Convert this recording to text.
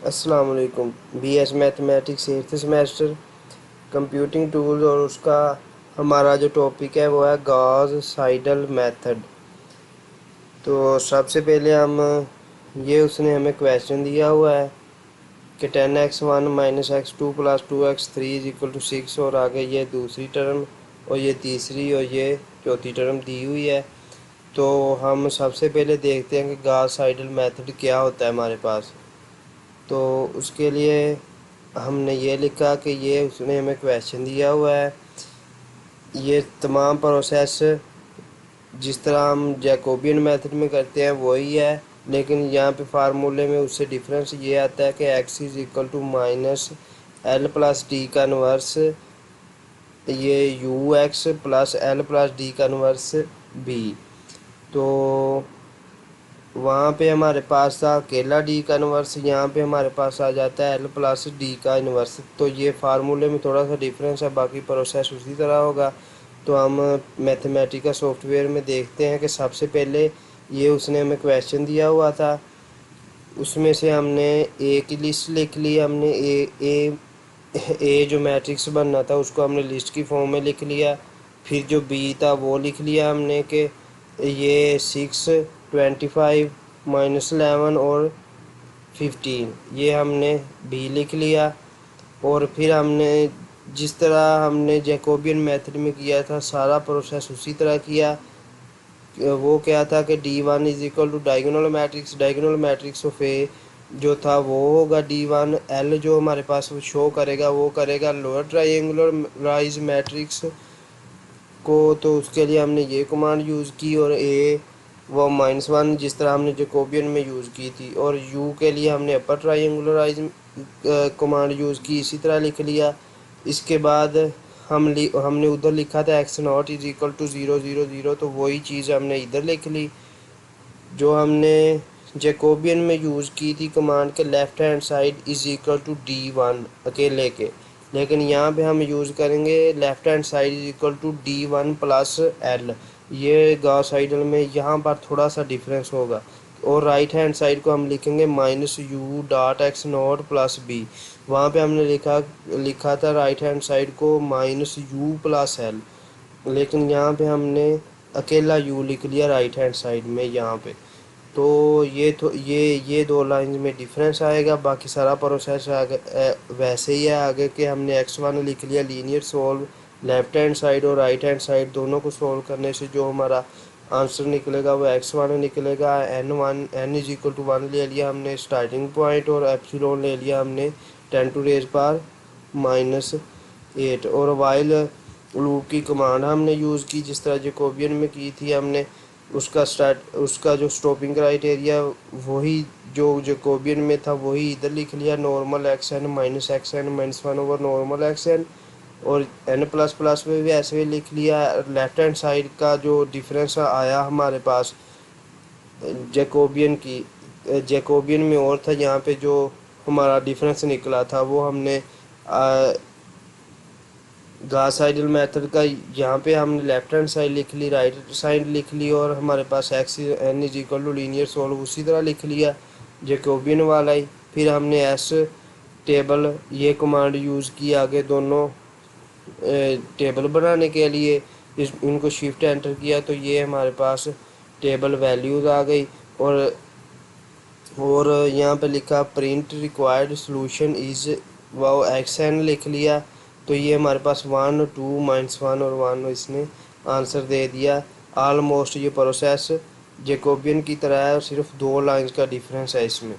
अस्सलाम वालेकुम। BS mathematics 8th semester computing tools और उसका हमारा जो टॉपिक है वो है गॉस साइडल मेथड। तो सबसे पहले हम ये उसने हमें क्वेश्चन दिया हुआ है कि 10x1 -x2 + 2x3 = 6 और आगे ये दूसरी टर्म और ये तीसरी और ये चौथी टर्म दी हुई है। तो हम सबसे पहले देखते हैं कि गॉस साइडल मेथड क्या होता है हमारे पास। तो उसके लिए हमने ये लिखा कि ये उसने हमें क्वेश्चन दिया हुआ है। ये तमाम प्रोसेस जिस तरह हम जैकोबियन मेथड में करते हैं वही है, लेकिन यहाँ पे फार्मूले में उससे डिफरेंस ये आता है कि x = -l+d का इन्वर्स ये ux + l+d का इन्वर्स b। तो वहाँ पे हमारे पास था अकेला डी का इन्वर्स, यहाँ पे हमारे पास आ जाता है l+d का इन्वर्स। तो ये फार्मूले में थोड़ा सा डिफरेंस है, बाकी प्रोसेस उसी तरह होगा। तो हम मैथमेटिका सॉफ्टवेयर में देखते हैं कि सबसे पहले ये उसने हमें क्वेश्चन दिया हुआ था, उसमें से हमने ए की लिस्ट लिख ली। हमने ए जो मैट्रिक्स बनना था उसको हमने लिस्ट की फॉर्म में लिख लिया। फिर जो बी था वो लिख लिया हमने कि ये 6, 25, -11 और 15, ये हमने बी लिख लिया। और फिर हमने जिस तरह हमने जैकोबियन मेथड में किया था सारा प्रोसेस उसी तरह किया। वो क्या था कि D1 = डायगोनल मैट्रिक्स ऑफ ए जो था वो होगा D1। एल जो हमारे पास वो शो करेगा वो करेगा लोअर ट्राइंगुलर राइज मैट्रिक्स को। तो उसके लिए हमने ये कमांड यूज़ की। और ए वो -1 जिस तरह हमने जैकोबियन में यूज़ की थी। और यू के लिए हमने अपर ट्राइंगुलराइज कमांड यूज़ की, इसी तरह लिख लिया। इसके बाद हमने उधर लिखा था x0 = 0, 0, 0, तो वही चीज़ हमने इधर लिख ली जो हमने जैकोबियन में यूज़ की थी कमांड के लेफ़्ट हैंड साइड = D1 अकेले के। लेकिन यहाँ पे हम यूज़ करेंगे left hand side = D1 + L। ये गॉस साइडल में यहाँ पर थोड़ा सा डिफरेंस होगा। और राइट हैंड साइड को हम लिखेंगे -u.x0 + b। वहाँ पे हमने लिखा था राइट हैंड साइड को -u + l, लेकिन यहाँ पे हमने अकेला u लिख लिया राइट हैंड साइड में यहाँ पे। तो ये दो लाइन में डिफरेंस आएगा, बाकी सारा प्रोसेस वैसे ही है। आगे के हमने x1 लिख लिया linear solve, left hand side और राइट हैंड साइड दोनों को सोल्व करने से जो हमारा आंसर निकलेगा वो x1 निकलेगा। n = 1 ले लिया हमने स्टार्टिंग पॉइंट, और एप्सिलॉन ले लिया हमने 10⁻⁻8। और वाइल लूप की कमांड हमने यूज़ की जिस तरह जैकोबियन में की थी हमने। उसका जो स्टॉपिंग क्राइटेरिया वही जो जैकोबियन में था वही इधर लिख लिया, normal xn -xn -1 over normal xn। और n++ में भी ऐसे ही लिख लिया। लेफ्ट हैंड साइड का जो डिफरेंस आया हमारे पास जैकोबियन में और था, यहाँ पे जो हमारा डिफरेंस निकला था वो हमने गॉस साइडल मेथड का यहाँ पे हमने लेफ्ट हैंड साइड लिख ली, राइट साइड लिख ली, और हमारे पास n = लीनियर सोल्व उसी तरह लिख लिया जैकोबियन वाला ही। फिर हमने एस टेबल ये कमांड यूज़ की आगे दोनों टेबल बनाने के लिए। इनको शिफ्ट एंटर किया तो ये हमारे पास टेबल वैल्यूज़ आ गई। और यहाँ पे लिखा प्रिंट रिक्वायर्ड सॉल्यूशन इज़ वो xn लिख लिया। तो ये हमारे पास 1, 2, -1 और 1 इसने आंसर दे दिया। ऑलमोस्ट ये प्रोसेस जैकोबियन की तरह है और सिर्फ 2 लाइंस का डिफरेंस है इसमें।